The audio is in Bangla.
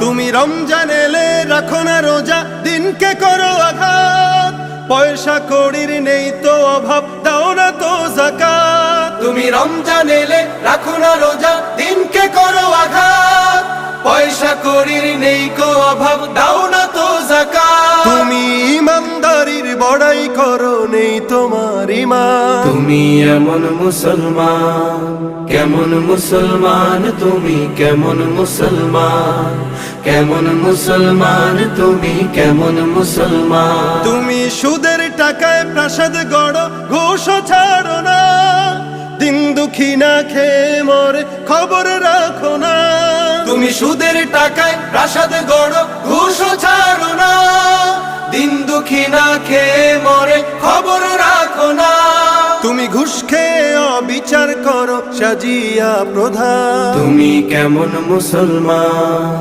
তুমি রমজান এলে রাখো না রোজা, দিনকে করো আঘাত, পয়সা কড়ির নেই তো অভাব, দাও না তো যাকাত। তুমি রমজান এলে রাখো না রোজা, দিনকে করো আঘাত, পয়সা কড়ির নেই কো অভাব, দাও না তো যাকাত। তুমি ইমানদারির বড়াই করো, নেই তোমার ঈমান। তুমি এমন মুসলমান, কেমন মুসলমান তুমি, কেমন মুসলমান, কেমন মুসলমান তুমি, কেমন মুসলমান। তুমি সুদের টাকায় প্রাসাদ গড়ো, ঘুষও ছাড়ো না, দিন দুঃখী না খেয়ে মরে খবর রাখো না। তুমি সুদের টাকায় প্রাসাদ গড়ো, ঘুষও ছাড়ো না, দিন দুঃখী না খেয়ে মরে খবর রাখো না। তুমি ঘুষ খেয়ে অবিচার করো, সাজিয়া প্রধান। তুমি কেমন মুসলমান।